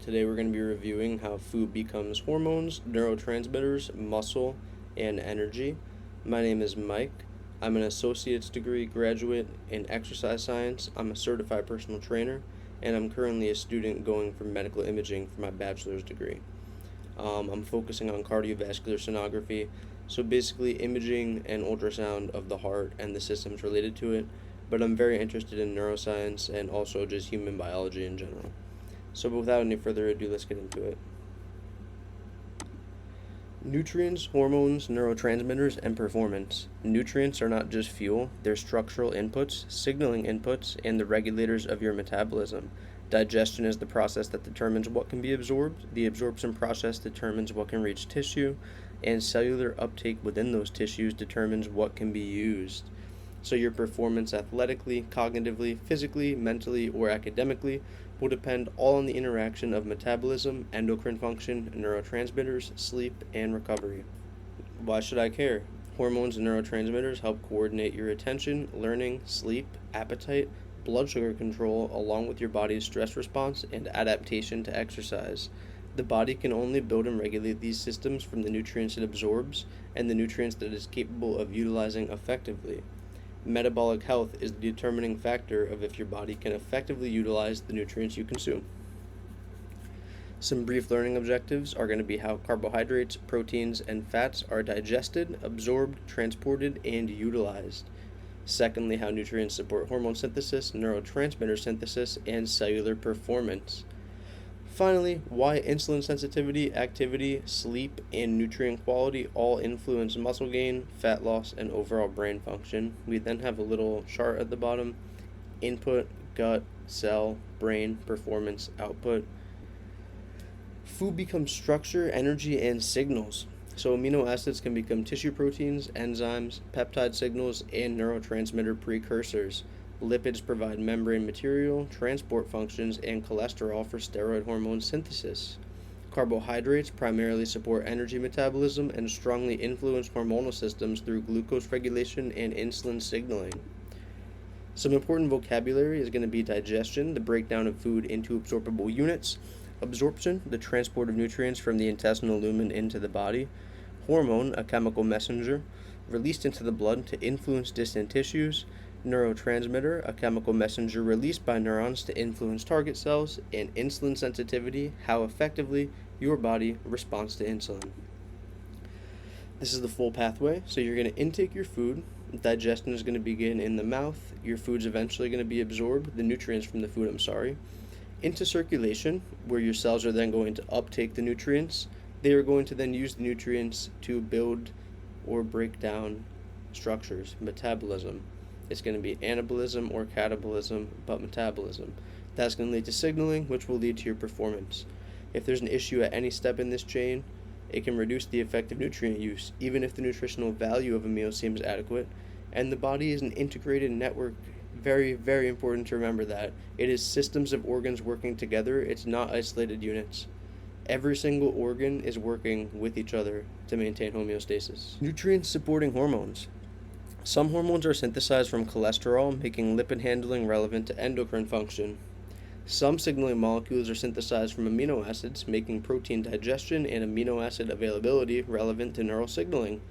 Today we're going to be reviewing how food becomes hormones, neurotransmitters, muscle, and energy. My name is Mike. I'm an associate's degree graduate in exercise science. I'm a certified personal trainer, and I'm currently a student going for medical imaging for my bachelor's degree. I'm focusing on cardiovascular sonography, so basically imaging and ultrasound of the heart and the systems related to it, but I'm very interested in neuroscience and also just human biology in general. So without any further ado, let's get into it. Nutrients, hormones, neurotransmitters, and performance. Nutrients are not just fuel, they're structural inputs, signaling inputs, and the regulators of your metabolism. Digestion is the process that determines what can be absorbed, the absorption process determines what can reach tissue, and cellular uptake within those tissues determines what can be used. So your performance athletically, cognitively, physically, mentally, or academically will depend all on the interaction of metabolism, endocrine function, neurotransmitters, sleep, and recovery. Why should I care? Hormones and neurotransmitters help coordinate your attention, learning, sleep, appetite, blood sugar control, along with your body's stress response and adaptation to exercise. The body can only build and regulate these systems from the nutrients it absorbs and the nutrients that it is capable of utilizing effectively. Metabolic health is the determining factor of if your body can effectively utilize the nutrients you consume. Some brief learning objectives are going to be how carbohydrates, proteins, and fats are digested, absorbed, transported, and utilized. Secondly, how nutrients support hormone synthesis, neurotransmitter synthesis, and cellular performance. Finally, why insulin sensitivity, activity, sleep, and nutrient quality all influence muscle gain, fat loss, and overall brain function. We then have a little chart at the bottom: input, gut, cell, brain, performance, output. Food becomes structure, energy, and signals. So amino acids can become tissue proteins, enzymes, peptide signals, and neurotransmitter precursors. Lipids provide membrane material, transport functions, and cholesterol for steroid hormone synthesis. Carbohydrates primarily support energy metabolism and strongly influence hormonal systems through glucose regulation and insulin signaling. Some important vocabulary is going to be digestion, the breakdown of food into absorbable units; absorption, the transport of nutrients from the intestinal lumen into the body; hormone, a chemical messenger released into the blood to influence distant tissues; neurotransmitter, a chemical messenger released by neurons to influence target cells; and insulin sensitivity, how effectively your body responds to insulin. This is the full pathway. So you're going to intake your food. Digestion is going to begin in the mouth. Your food's eventually going to be absorbed, the nutrients from the food, into circulation, where your cells are then going to uptake the nutrients. They are going to then use the nutrients to build or break down structures, metabolism. It's going to be anabolism or catabolism, but metabolism. That's going to lead to signaling, which will lead to your performance. If there's an issue at any step in this chain, it can reduce the effective nutrient use, even if the nutritional value of a meal seems adequate. And the body is an integrated network. Very, very important to remember that. It is systems of organs working together. It's not isolated units. Every single organ is working with each other to maintain homeostasis. Nutrients supporting hormones. Some hormones are synthesized from cholesterol, making lipid handling relevant to endocrine function. Some signaling molecules are synthesized from amino acids, making protein digestion and amino acid availability relevant to neural signaling.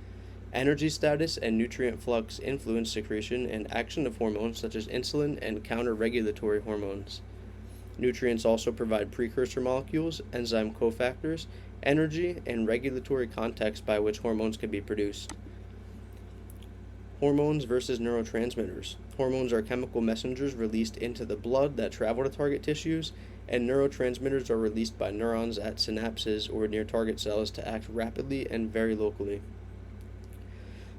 Energy status and nutrient flux influence secretion and action of hormones such as insulin and counter-regulatory hormones. Nutrients also provide precursor molecules, enzyme cofactors, energy, and regulatory context by which hormones can be produced. Hormones versus neurotransmitters. Hormones are chemical messengers released into the blood that travel to target tissues, and neurotransmitters are released by neurons at synapses or near target cells to act rapidly and very locally.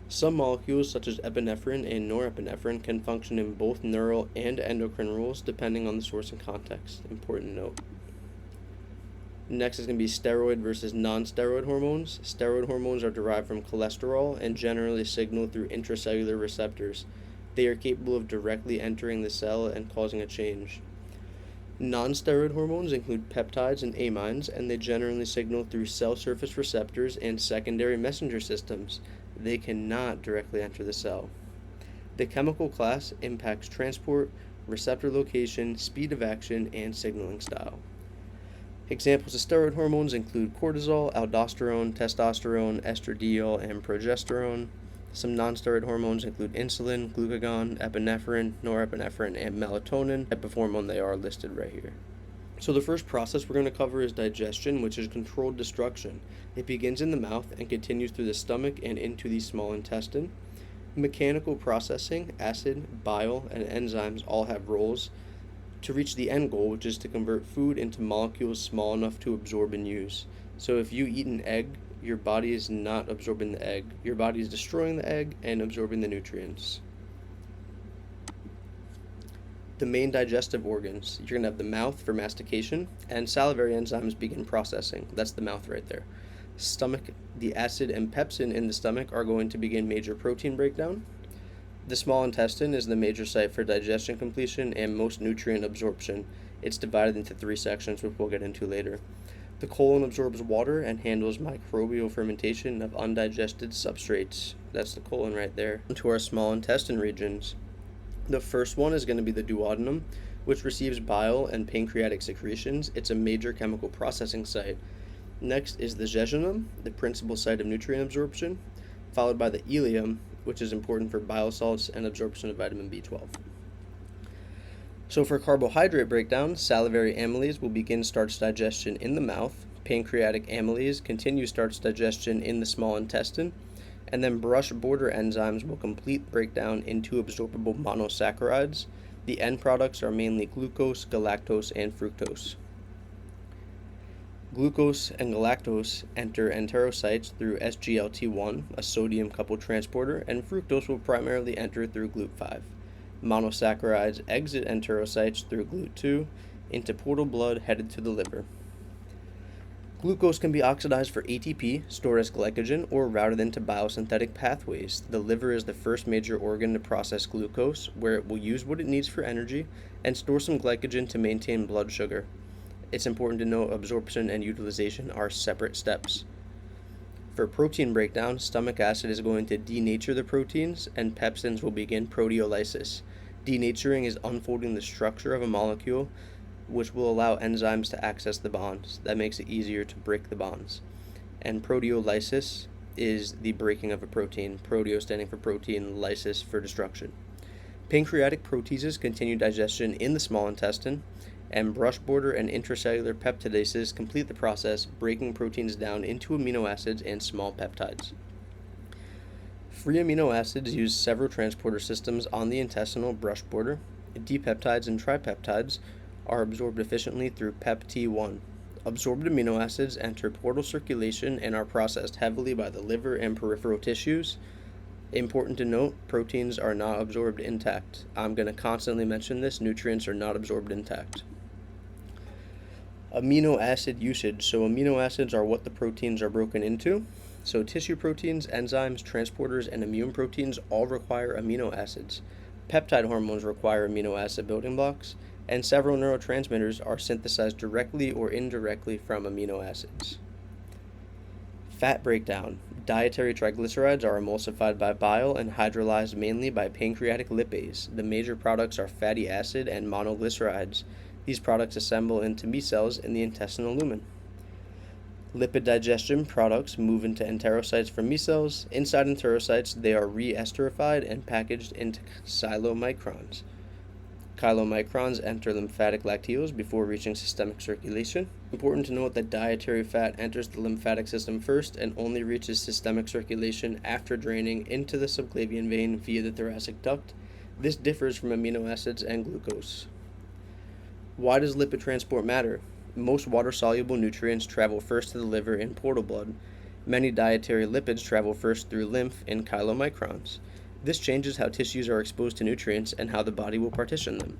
Some molecules, such as epinephrine and norepinephrine, can function in both neural and endocrine roles depending on the source and context. Important note. Next is going to be steroid versus non-steroid hormones. Steroid hormones are derived from cholesterol and generally signal through intracellular receptors. They are capable of directly entering the cell and causing a change. Non-steroid hormones include peptides and amines, and they generally signal through cell surface receptors and secondary messenger systems. They cannot directly enter the cell. The chemical class impacts transport, receptor location, speed of action, and signaling style. Examples of steroid hormones include cortisol, aldosterone, testosterone, estradiol, and progesterone. Some non-steroid hormones include insulin, glucagon, epinephrine, norepinephrine, and melatonin. Type of hormone they are listed right here. So the first process we're going to cover is digestion, which is controlled destruction. It begins in the mouth and continues through the stomach and into the small intestine. Mechanical processing, acid, bile, and enzymes all have roles to reach the end goal, which is to convert food into molecules small enough to absorb and use. So if you eat an egg, your body is not absorbing the egg. Your body is destroying the egg and absorbing the nutrients. The main digestive organs, you're going to have the mouth for mastication, and salivary enzymes begin processing. That's the mouth right there. Stomach, the acid and pepsin in the stomach are going to begin major protein breakdown. The small intestine is the major site for digestion completion and most nutrient absorption. It's divided into 3 sections, which we'll get into later. The colon absorbs water and handles microbial fermentation of undigested substrates. That's the colon right there. To our small intestine regions. The first one is going to be the duodenum, which receives bile and pancreatic secretions. It's a major chemical processing site. Next is the jejunum, the principal site of nutrient absorption, followed by the ileum, which is important for bile salts and absorption of vitamin B12. So for carbohydrate breakdown, salivary amylase will begin starch digestion in the mouth, pancreatic amylase continues starch digestion in the small intestine, and then brush border enzymes will complete breakdown into absorbable monosaccharides. The end products are mainly glucose, galactose, and fructose. Glucose and galactose enter enterocytes through SGLT1, a sodium-coupled transporter, and fructose will primarily enter through GLUT5. Monosaccharides exit enterocytes through GLUT2 into portal blood headed to the liver. Glucose can be oxidized for ATP, stored as glycogen, or routed into biosynthetic pathways. The liver is the first major organ to process glucose, where it will use what it needs for energy and store some glycogen to maintain blood sugar. It's important to note absorption and utilization are separate steps. For protein breakdown, stomach acid is going to denature the proteins, and pepsins will begin proteolysis. Denaturing is unfolding the structure of a molecule, which will allow enzymes to access the bonds. That makes it easier to break the bonds. And proteolysis is the breaking of a protein, proteo standing for protein, lysis for destruction. Pancreatic proteases continue digestion in the small intestine, and brush border and intracellular peptidases complete the process, breaking proteins down into amino acids and small peptides. Free amino acids use several transporter systems on the intestinal brush border. Dipeptides and tripeptides are absorbed efficiently through PEP-T1. Absorbed amino acids enter portal circulation and are processed heavily by the liver and peripheral tissues. Important to note, proteins are not absorbed intact. I'm going to constantly mention this, nutrients are not absorbed intact. Amino acid usage. So amino acids are what the proteins are broken into. So tissue proteins, enzymes, transporters, and immune proteins all require amino acids. Peptide hormones require amino acid building blocks, and several neurotransmitters are synthesized directly or indirectly from amino acids. Fat breakdown. Dietary triglycerides are emulsified by bile and hydrolyzed mainly by pancreatic lipase. The major products are fatty acid and monoglycerides. These products assemble into micelles in the intestinal lumen. Lipid digestion products move into enterocytes from micelles. Inside enterocytes, they are re-esterified and packaged into chylomicrons. Chylomicrons enter lymphatic lacteals before reaching systemic circulation. Important to note that dietary fat enters the lymphatic system first and only reaches systemic circulation after draining into the subclavian vein via the thoracic duct. This differs from amino acids and glucose. Why does lipid transport matter? Most water-soluble nutrients travel first to the liver in portal blood. Many dietary lipids travel first through lymph in chylomicrons. This changes how tissues are exposed to nutrients and how the body will partition them.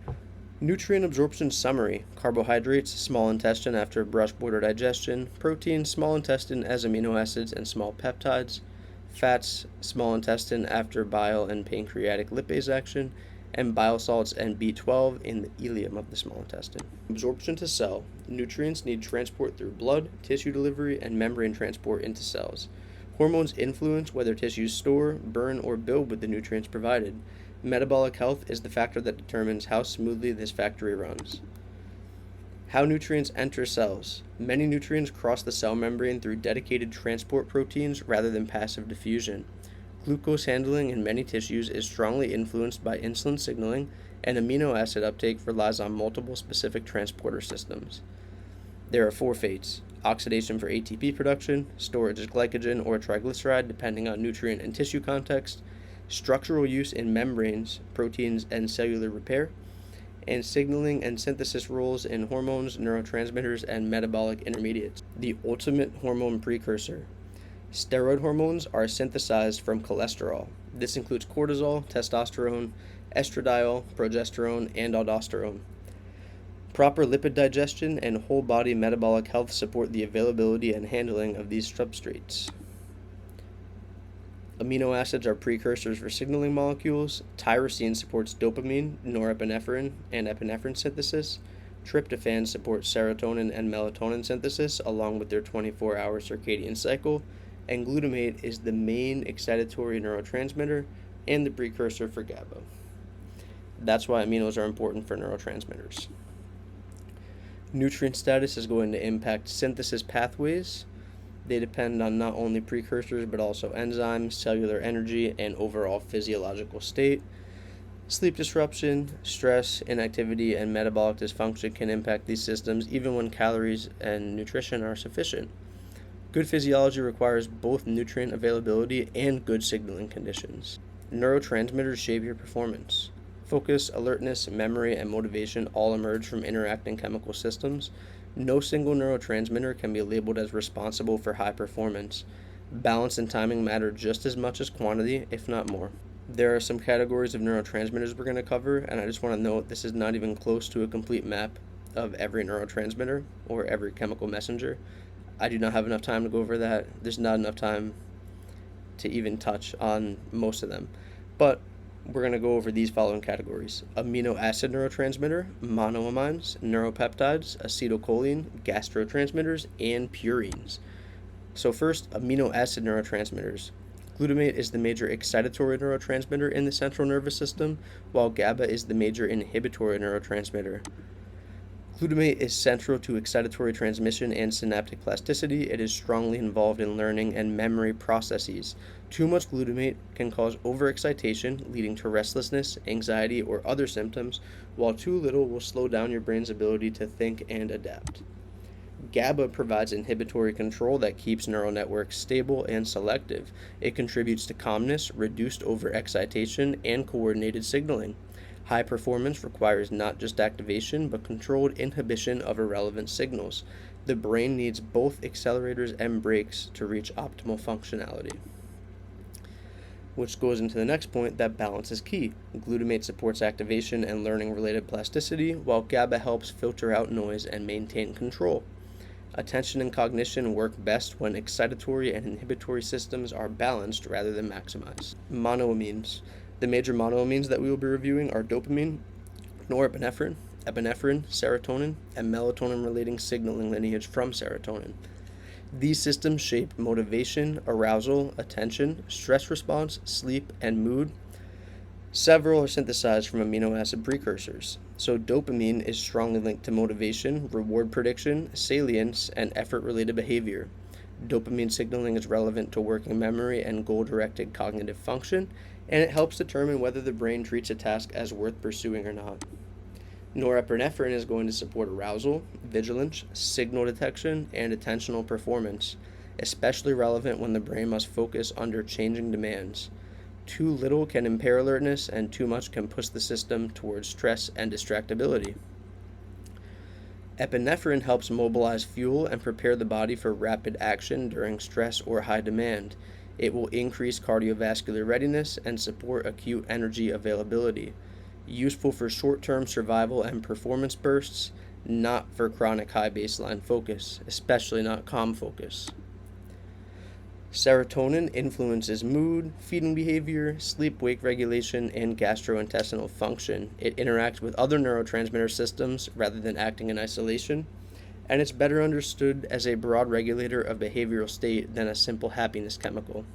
Nutrient absorption summary. Carbohydrates, small intestine after brush border digestion. Proteins, small intestine as amino acids and small peptides. Fats, small intestine after bile and pancreatic lipase action. And bile salts and B12 in the ileum of the small intestine. Absorption to cell. Nutrients need transport through blood, tissue delivery, and membrane transport into cells. Hormones influence whether tissues store, burn, or build with the nutrients provided. Metabolic health is the factor that determines how smoothly this factory runs. How nutrients enter cells. Many nutrients cross the cell membrane through dedicated transport proteins rather than passive diffusion. Glucose handling in many tissues is strongly influenced by insulin signaling, and amino acid uptake relies on multiple specific transporter systems. There are 4 fates: oxidation for ATP production, storage as glycogen or triglyceride depending on nutrient and tissue context, structural use in membranes, proteins, and cellular repair, and signaling and synthesis roles in hormones, neurotransmitters, and metabolic intermediates. The ultimate hormone precursor. Steroid hormones are synthesized from cholesterol. This includes cortisol, testosterone, estradiol, progesterone, and aldosterone. Proper lipid digestion and whole body metabolic health support the availability and handling of these substrates. Amino acids are precursors for signaling molecules. Tyrosine supports dopamine, norepinephrine, and epinephrine synthesis. Tryptophan supports serotonin and melatonin synthesis along with their 24-hour circadian cycle. And glutamate is the main excitatory neurotransmitter and the precursor for GABA. That's why aminos are important for neurotransmitters. Nutrient status is going to impact synthesis pathways. They depend on not only precursors but also enzymes, cellular energy, and overall physiological state. Sleep disruption, stress, inactivity, and metabolic dysfunction can impact these systems even when calories and nutrition are sufficient. Good physiology requires both nutrient availability and good signaling conditions. Neurotransmitters shape your performance. Focus, alertness, memory, and motivation all emerge from interacting chemical systems. No single neurotransmitter can be labeled as responsible for high performance. Balance and timing matter just as much as quantity, if not more. There are some categories of neurotransmitters we're going to cover, and I just want to note this is not even close to a complete map of every neurotransmitter or every chemical messenger. I do not have enough time to go over that. There's not enough time to even touch on most of them. But we're going to go over these following categories: amino acid neurotransmitter, monoamines, neuropeptides, acetylcholine, gastrotransmitters, and purines. So first, amino acid neurotransmitters. Glutamate is the major excitatory neurotransmitter in the central nervous system, while GABA is the major inhibitory neurotransmitter. Glutamate is central to excitatory transmission and synaptic plasticity. It is strongly involved in learning and memory processes. Too much glutamate can cause overexcitation, leading to restlessness, anxiety, or other symptoms, while too little will slow down your brain's ability to think and adapt. GABA provides inhibitory control that keeps neural networks stable and selective. It contributes to calmness, reduced overexcitation, and coordinated signaling. High performance requires not just activation, but controlled inhibition of irrelevant signals. The brain needs both accelerators and brakes to reach optimal functionality. Which goes into the next point, that balance is key. Glutamate supports activation and learning-related plasticity, while GABA helps filter out noise and maintain control. Attention and cognition work best when excitatory and inhibitory systems are balanced rather than maximized. Monoamines. The major monoamines that we will be reviewing are dopamine, norepinephrine, epinephrine, serotonin, and melatonin-relating signaling lineage from serotonin. These systems shape motivation, arousal, attention, stress response, sleep, and mood. Several are synthesized from amino acid precursors. So dopamine is strongly linked to motivation, reward prediction, salience, and effort-related behavior. Dopamine signaling is relevant to working memory and goal-directed cognitive function, and it helps determine whether the brain treats a task as worth pursuing or not. Norepinephrine is going to support arousal, vigilance, signal detection, and attentional performance, especially relevant when the brain must focus under changing demands. Too little can impair alertness, and too much can push the system towards stress and distractibility. Epinephrine helps mobilize fuel and prepare the body for rapid action during stress or high demand. It will increase cardiovascular readiness and support acute energy availability. Useful for short-term survival and performance bursts, not for chronic high baseline focus, especially not calm focus. Serotonin influences mood, feeding behavior, sleep-wake regulation, and gastrointestinal function. It interacts with other neurotransmitter systems rather than acting in isolation, and it's better understood as a broad regulator of behavioral state than a simple happiness chemical.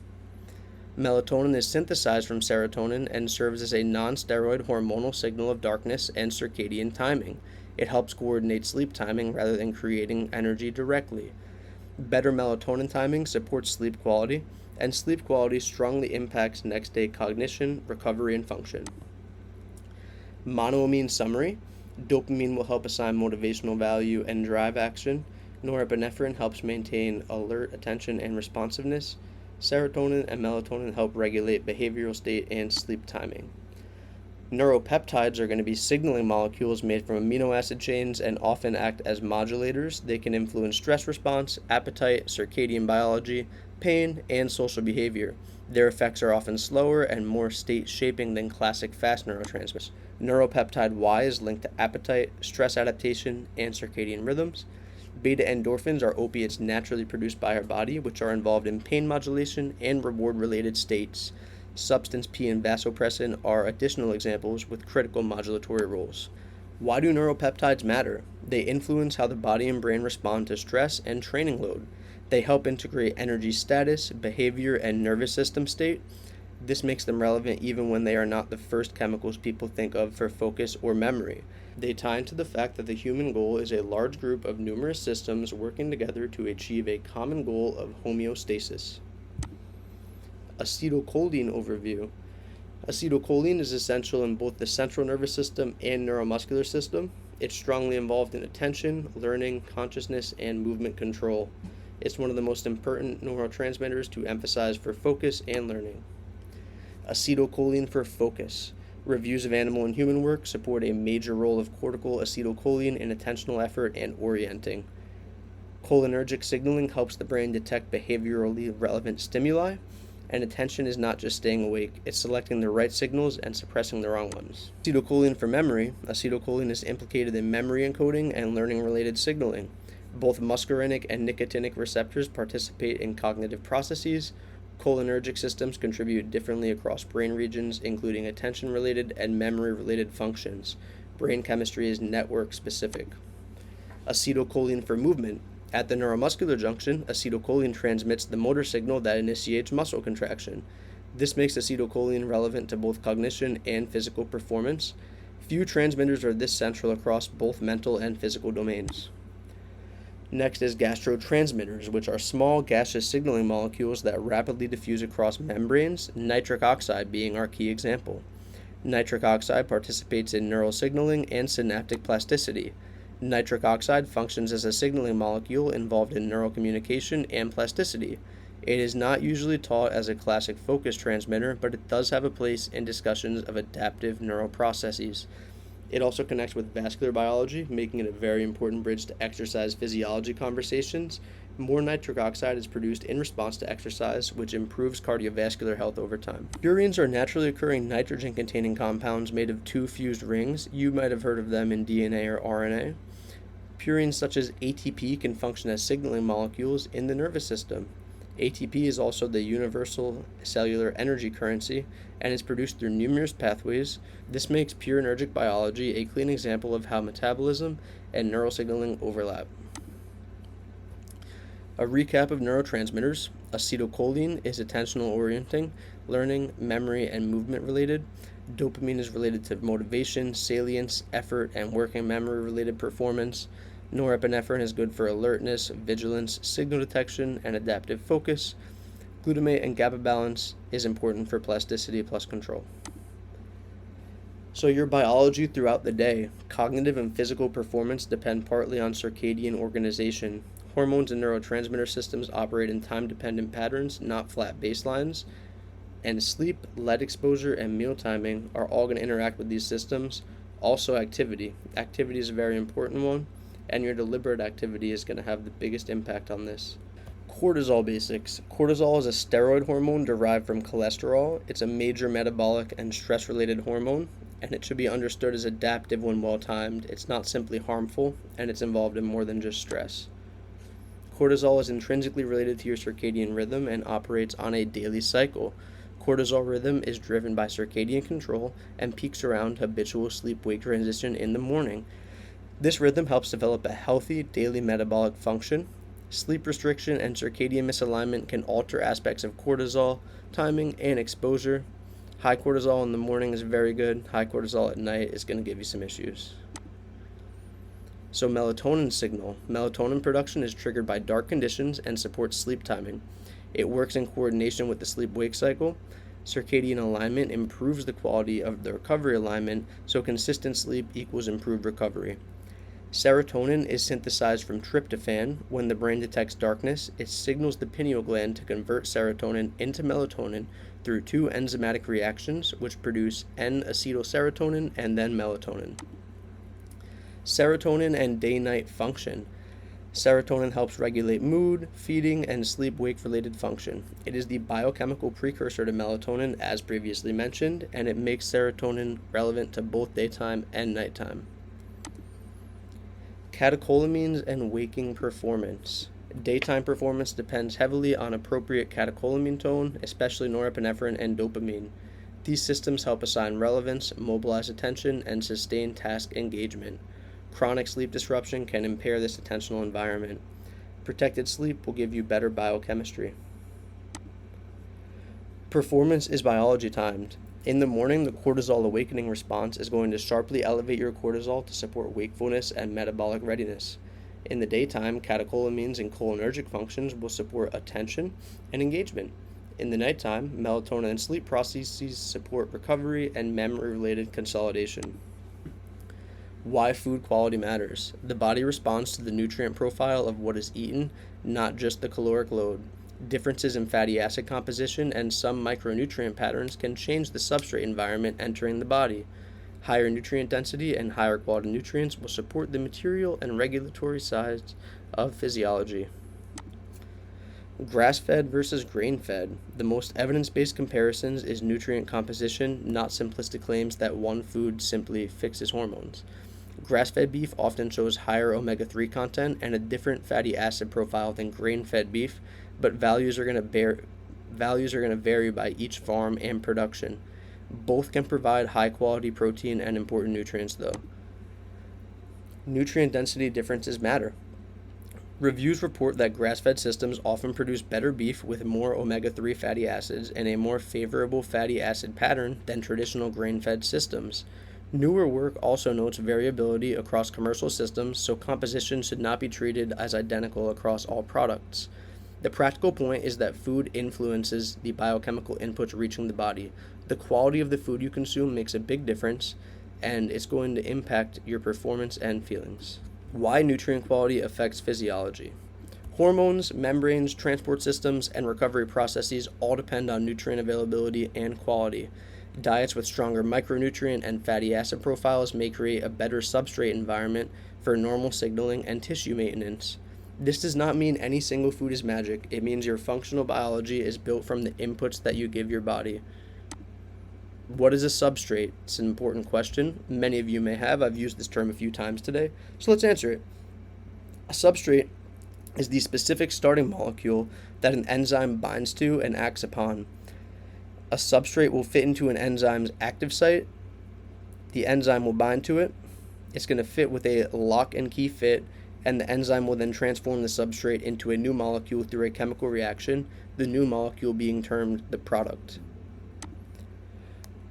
Melatonin is synthesized from serotonin and serves as a non-steroid hormonal signal of darkness and circadian timing. It helps coordinate sleep timing rather than creating energy directly. Better melatonin timing supports sleep quality, and sleep quality strongly impacts next day cognition, recovery, and function. Monoamine summary: dopamine will help assign motivational value and drive action. Norepinephrine helps maintain alert attention and responsiveness. Serotonin and melatonin help regulate behavioral state and sleep timing. Neuropeptides are going to be signaling molecules made from amino acid chains and often act as modulators. They can influence stress response, appetite, circadian biology, pain, and social behavior. Their effects are often slower and more state shaping than classic fast neurotransmitters. Neuropeptide Y is linked to appetite, stress adaptation, and circadian rhythms. Beta endorphins are opiates naturally produced by our body, which are involved in pain modulation and reward related states. Substance P and vasopressin are additional examples with critical modulatory roles. Why do neuropeptides matter? They influence how the body and brain respond to stress and training load. They help integrate energy status, behavior, and nervous system state. This makes them relevant even when they are not the first chemicals people think of for focus or memory. They tie into the fact that the human goal is a large group of numerous systems working together to achieve a common goal of homeostasis. Acetylcholine overview. Acetylcholine is essential in both the central nervous system and neuromuscular system. It's strongly involved in attention, learning, consciousness, and movement control. It's one of the most important neurotransmitters to emphasize for focus and learning. Acetylcholine for focus. Reviews of animal and human work support a major role of cortical acetylcholine in attentional effort and orienting. Cholinergic signaling helps the brain detect behaviorally relevant stimuli, and attention is not just staying awake, it's selecting the right signals and suppressing the wrong ones. Acetylcholine for memory. Acetylcholine is implicated in memory encoding and learning-related signaling. Both muscarinic and nicotinic receptors participate in cognitive processes. Cholinergic systems contribute differently across brain regions, including attention-related and memory-related functions. Brain chemistry is network-specific. Acetylcholine for movement. At the neuromuscular junction, acetylcholine transmits the motor signal that initiates muscle contraction. This makes acetylcholine relevant to both cognition and physical performance. Few transmitters are this central across both mental and physical domains. Next is gastrotransmitters, which are small gaseous signaling molecules that rapidly diffuse across membranes, nitric oxide being our key example. Nitric oxide participates in neural signaling and synaptic plasticity. Nitric oxide functions as a signaling molecule involved in neural communication and plasticity. It is not usually taught as a classic focus transmitter, but it does have a place in discussions of adaptive neural processes. It also connects with vascular biology, making it a very important bridge to exercise physiology conversations. More nitric oxide is produced in response to exercise, which improves cardiovascular health over time. Purines are naturally occurring nitrogen-containing compounds made of two fused rings. You might have heard of them in DNA or RNA. Purines such as ATP can function as signaling molecules in the nervous system. ATP is also the universal cellular energy currency and is produced through numerous pathways. This makes purinergic biology a clean example of how metabolism and neural signaling overlap. A recap of neurotransmitters. Acetylcholine is attentional orienting, learning, memory, and movement related. Dopamine is related to motivation, salience, effort, and working memory related performance. Norepinephrine is good for alertness, vigilance, signal detection, and adaptive focus. Glutamate and GABA balance is important for plasticity plus control. So your biology throughout the day. Cognitive and physical performance depend partly on circadian organization. Hormones and neurotransmitter systems operate in time-dependent patterns, not flat baselines. And sleep, light exposure, and meal timing are all going to interact with these systems. Also activity. Activity is a very important one, and your deliberate activity is going to have the biggest impact on this. Cortisol basics. Cortisol is a steroid hormone derived from cholesterol. It's a major metabolic and stress-related hormone, and it should be understood as adaptive when well-timed. It's not simply harmful, and it's involved in more than just stress. Cortisol is intrinsically related to your circadian rhythm and operates on a daily cycle. Cortisol rhythm is driven by circadian control and peaks around habitual sleep-wake transition in the morning. This rhythm helps develop a healthy daily metabolic function. Sleep restriction and circadian misalignment can alter aspects of cortisol, timing, and exposure. High cortisol in the morning is very good. High cortisol at night is going to give you some issues. So melatonin signal. Melatonin production is triggered by dark conditions and supports sleep timing. It works in coordination with the sleep-wake cycle. Circadian alignment improves the quality of the recovery alignment, so consistent sleep equals improved recovery. Serotonin is synthesized from tryptophan. When the brain detects darkness, it signals the pineal gland to convert serotonin into melatonin through two enzymatic reactions, which produce N-acetylserotonin and then melatonin. Serotonin and day-night function. Serotonin helps regulate mood, feeding, and sleep-wake related function. It is the biochemical precursor to melatonin, as previously mentioned, and it makes serotonin relevant to both daytime and nighttime. Catecholamines and waking performance. Daytime performance depends heavily on appropriate catecholamine tone, especially norepinephrine and dopamine. These systems help assign relevance, mobilize attention, and sustain task engagement. Chronic sleep disruption can impair this attentional environment. Protected sleep will give you better biochemistry. Performance is biology timed. In the morning, the cortisol awakening response is going to sharply elevate your cortisol to support wakefulness and metabolic readiness. In the daytime, catecholamines and cholinergic functions will support attention and engagement. In the nighttime, melatonin and sleep processes support recovery and memory-related consolidation. Why food quality matters. The body responds to the nutrient profile of what is eaten, not just the caloric load. Differences in fatty acid composition and some micronutrient patterns can change the substrate environment entering the body. Higher nutrient density and higher quality nutrients will support the material and regulatory sides of physiology. Grass-fed versus grain-fed. The most evidence-based comparisons is nutrient composition, not simplistic claims that one food simply fixes hormones. Grass-fed beef often shows higher omega-3 content and a different fatty acid profile than grain-fed beef, but values are going to vary by each farm and production. Both can provide high-quality protein and important nutrients, though. Nutrient density differences matter. Reviews report that grass-fed systems often produce better beef with more omega-3 fatty acids and a more favorable fatty acid pattern than traditional grain-fed systems. Newer work also notes variability across commercial systems, so composition should not be treated as identical across all products. The practical point is that food influences the biochemical inputs reaching the body. The quality of the food you consume makes a big difference, and it's going to impact your performance and feelings. Why nutrient quality affects physiology. Hormones, membranes, transport systems, and recovery processes all depend on nutrient availability and quality. Diets with stronger micronutrient and fatty acid profiles may create a better substrate environment for normal signaling and tissue maintenance. This does not mean any single food is magic. It means your functional biology is built from the inputs that you give your body. What is a substrate? It's an important question. Many of you may have. I've used this term a few times today. So let's answer it. A substrate is the specific starting molecule that an enzyme binds to and acts upon. A substrate will fit into an enzyme's active site. The enzyme will bind to it. It's going to fit with a lock and key fit, and the enzyme will then transform the substrate into a new molecule through a chemical reaction, the new molecule being termed the product.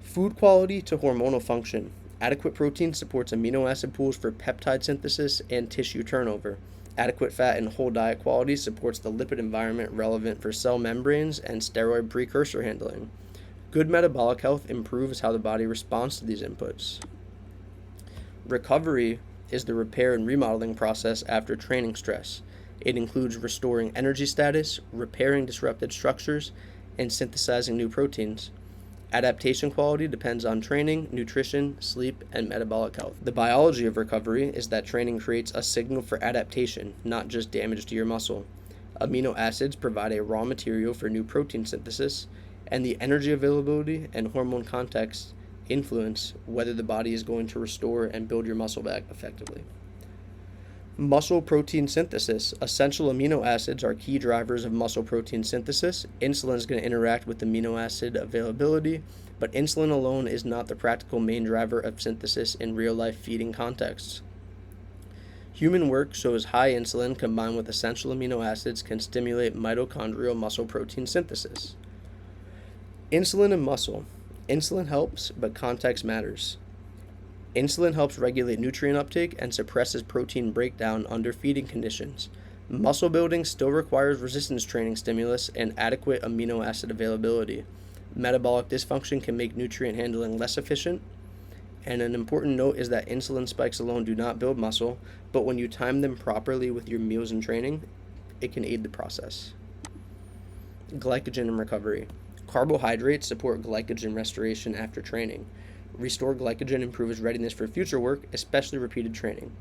Food quality to hormonal function. Adequate protein supports amino acid pools for peptide synthesis and tissue turnover. Adequate fat and whole diet quality supports the lipid environment relevant for cell membranes and steroid precursor handling. Good metabolic health improves how the body responds to these inputs. Recovery is the repair and remodeling process after training stress. It includes restoring energy status, repairing disrupted structures, and synthesizing new proteins. Adaptation quality depends on training, nutrition, sleep, and metabolic health. The biology of recovery is that training creates a signal for adaptation, not just damage to your muscle. Amino acids provide a raw material for new protein synthesis, and the energy availability and hormone context influence whether the body is going to restore and build your muscle back effectively. Muscle protein synthesis. Essential amino acids are key drivers of muscle protein synthesis. Insulin is going to interact with amino acid availability, but insulin alone is not the practical main driver of synthesis in real-life feeding contexts. Human work shows high insulin combined with essential amino acids can stimulate mitochondrial muscle protein synthesis. Insulin and muscle. Insulin helps, but context matters. Insulin helps regulate nutrient uptake and suppresses protein breakdown under feeding conditions. Muscle building still requires resistance training stimulus and adequate amino acid availability. Metabolic dysfunction can make nutrient handling less efficient. And an important note is that insulin spikes alone do not build muscle, but when you time them properly with your meals and training, it can aid the process. Glycogen and recovery. Carbohydrates support glycogen restoration after training. Restore glycogen improves readiness for future work, especially repeated training.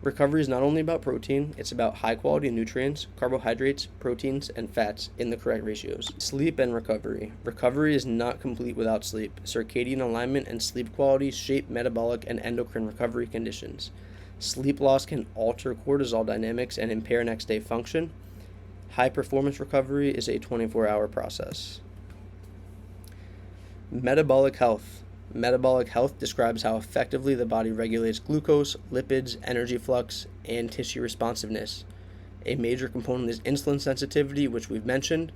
Recovery is not only about protein, it's about high-quality nutrients, carbohydrates, proteins, and fats in the correct ratios. Sleep and recovery. Recovery is not complete without sleep. Circadian alignment and sleep quality shape metabolic and endocrine recovery conditions. Sleep loss can alter cortisol dynamics and impair next-day function. High-performance recovery is a 24-hour process. Metabolic health. Metabolic health describes how effectively the body regulates glucose, lipids, energy flux, and tissue responsiveness. A major component is insulin sensitivity, which we've mentioned.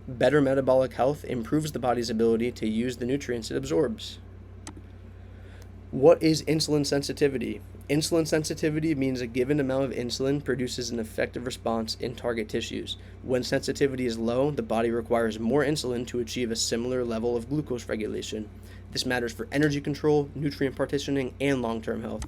Better metabolic health improves the body's ability to use the nutrients it absorbs. What is insulin sensitivity? Insulin sensitivity means a given amount of insulin produces an effective response in target tissues. When sensitivity is low, the body requires more insulin to achieve a similar level of glucose regulation. This matters for energy control, nutrient partitioning, and long-term health.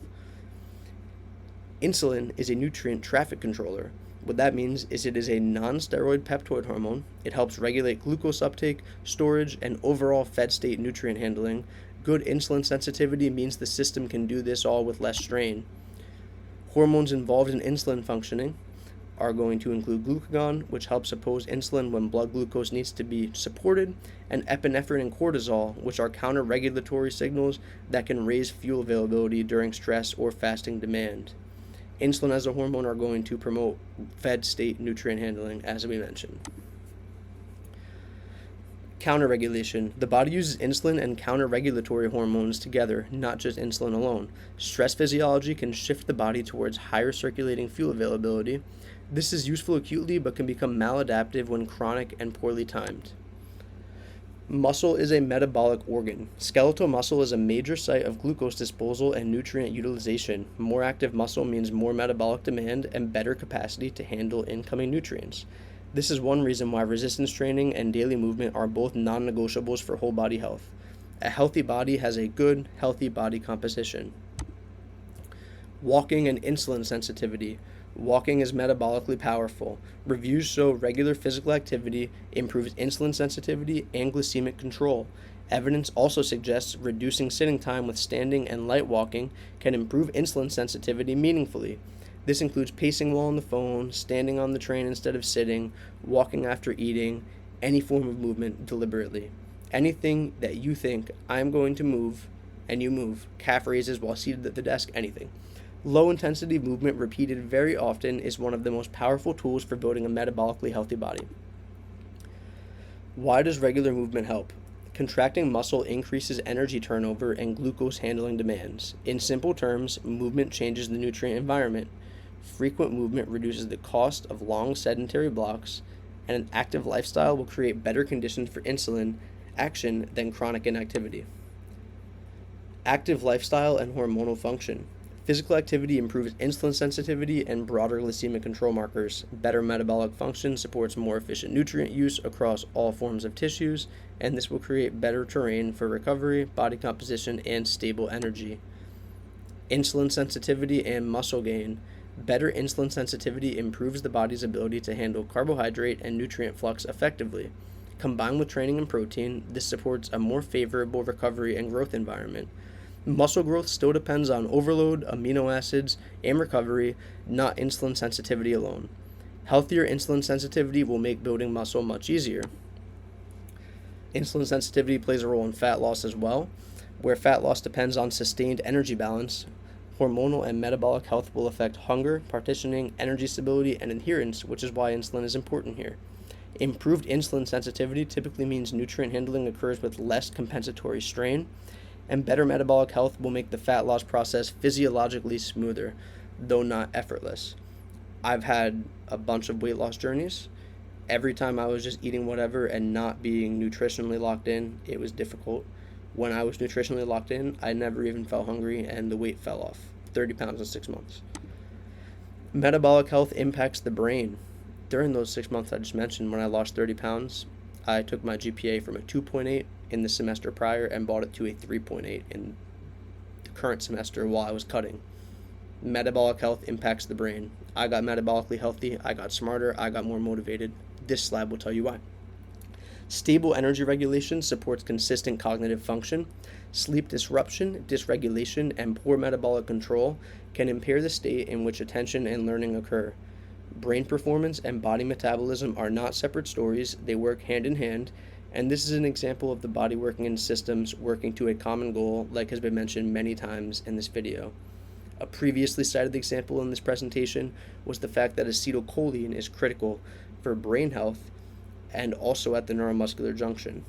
Insulin is a nutrient traffic controller. What that means is it is a non-steroid peptide hormone. It helps regulate glucose uptake, storage, and overall fed state nutrient handling. Good insulin sensitivity means the system can do this all with less strain. Hormones involved in insulin functioning are going to include glucagon, which helps oppose insulin when blood glucose needs to be supported, and epinephrine and cortisol, which are counter-regulatory signals that can raise fuel availability during stress or fasting demand. Insulin as a hormone are going to promote fed state nutrient handling, as we mentioned. Counter-regulation. The body uses insulin and counter-regulatory hormones together, not just insulin alone. Stress physiology can shift the body towards higher circulating fuel availability. This is useful acutely but can become maladaptive when chronic and poorly timed. Muscle is a metabolic organ. Skeletal muscle is a major site of glucose disposal and nutrient utilization. More active muscle means more metabolic demand and better capacity to handle incoming nutrients. This is one reason why resistance training and daily movement are both non-negotiables for whole body health. A healthy body has a good, healthy body composition. Walking and insulin sensitivity. Walking is metabolically powerful. Reviews show regular physical activity improves insulin sensitivity and glycemic control. Evidence also suggests reducing sitting time with standing and light walking can improve insulin sensitivity meaningfully. This includes pacing while on the phone, standing on the train instead of sitting, walking after eating, any form of movement deliberately. Anything that you think, I'm going to move, and you move. Calf raises while seated at the desk, anything. Low-intensity movement repeated very often is one of the most powerful tools for building a metabolically healthy body. Why does regular movement help? Contracting muscle increases energy turnover and glucose handling demands. In simple terms, movement changes the nutrient environment. Frequent movement reduces the cost of long sedentary blocks, and an active lifestyle will create better conditions for insulin action than chronic inactivity. Active lifestyle and hormonal function. Physical activity improves insulin sensitivity and broader glycemic control markers. Better metabolic function supports more efficient nutrient use across all forms of tissues, and this will create better terrain for recovery, body composition, and stable energy. Insulin sensitivity and muscle gain. Better insulin sensitivity improves the body's ability to handle carbohydrate and nutrient flux effectively. Combined with training and protein, this supports a more favorable recovery and growth environment. Muscle growth still depends on overload, amino acids, and recovery, not insulin sensitivity alone. Healthier insulin sensitivity will make building muscle much easier. Insulin sensitivity plays a role in fat loss as well. Where fat loss depends on sustained energy balance, hormonal and metabolic health will affect hunger, partitioning, energy stability, and adherence, which is why insulin is important here. Improved insulin sensitivity typically means nutrient handling occurs with less compensatory strain, and better metabolic health will make the fat loss process physiologically smoother, though not effortless. I've had a bunch of weight loss journeys. Every time I was just eating whatever and not being nutritionally locked in, it was difficult. When I was nutritionally locked in, I never even felt hungry, and the weight fell off 30 pounds in 6 months. Metabolic health impacts the brain. During those 6 months I just mentioned, when I lost 30 pounds, I took my GPA from a 2.8 in the semester prior and brought it to a 3.8 in the current semester while I was cutting. Metabolic health impacts the brain. I got metabolically healthy, I got smarter, I got more motivated. This slide will tell you why. Stable energy regulation supports consistent cognitive function. Sleep disruption, dysregulation, and poor metabolic control can impair the state in which attention and learning occur. Brain performance and body metabolism are not separate stories, they work hand in hand, and this is an example of the body working in systems working to a common goal, like has been mentioned many times in this video. A previously cited example in this presentation was the fact that acetylcholine is critical for brain health and also at the neuromuscular junction.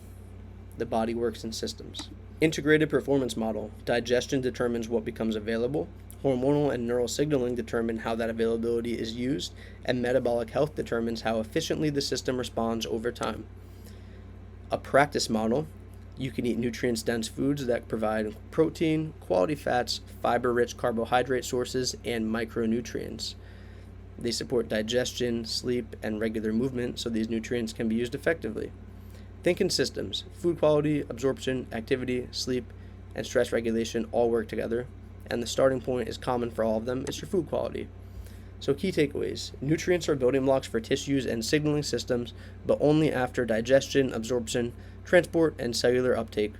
The body works in systems. Integrated performance model. Digestion determines what becomes available. Hormonal and neural signaling determine how that availability is used, and metabolic health determines how efficiently the system responds over time. A practice model. You can eat nutrients-dense foods that provide protein, quality fats, fiber-rich carbohydrate sources, and micronutrients. They support digestion, sleep, and regular movement, so these nutrients can be used effectively. Think in systems. Food quality, absorption, activity, sleep, and stress regulation all work together, and the starting point is common for all of them. It's your food quality. So key takeaways. Nutrients are building blocks for tissues and signaling systems, but only after digestion, absorption, transport, and cellular uptake.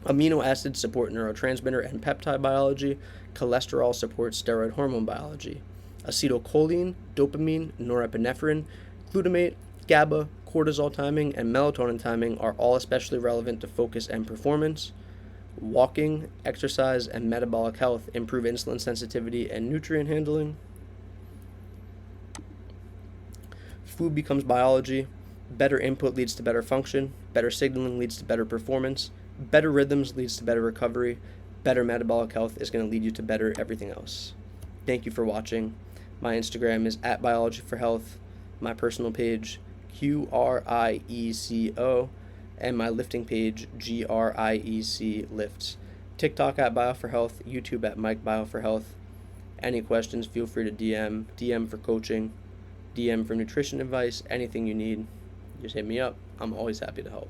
Amino acids support neurotransmitter and peptide biology. Cholesterol supports steroid hormone biology. Acetylcholine, dopamine, norepinephrine, glutamate, GABA, cortisol timing, and melatonin timing are all especially relevant to focus and performance. Walking, exercise, and metabolic health improve insulin sensitivity and nutrient handling. Food becomes biology. Better input leads to better function. Better signaling leads to better performance. Better rhythms leads to better recovery. Better metabolic health is going to lead you to better everything else. Thank you for watching. My Instagram is @biologyforhealth. My personal page, QRIECO, and my lifting page, GRIEC Lifts. TikTok @Bio4Health, YouTube @MikeBio4Health. Any questions, feel free to DM for coaching, DM for nutrition advice, anything you need, just hit me up. I'm always happy to help.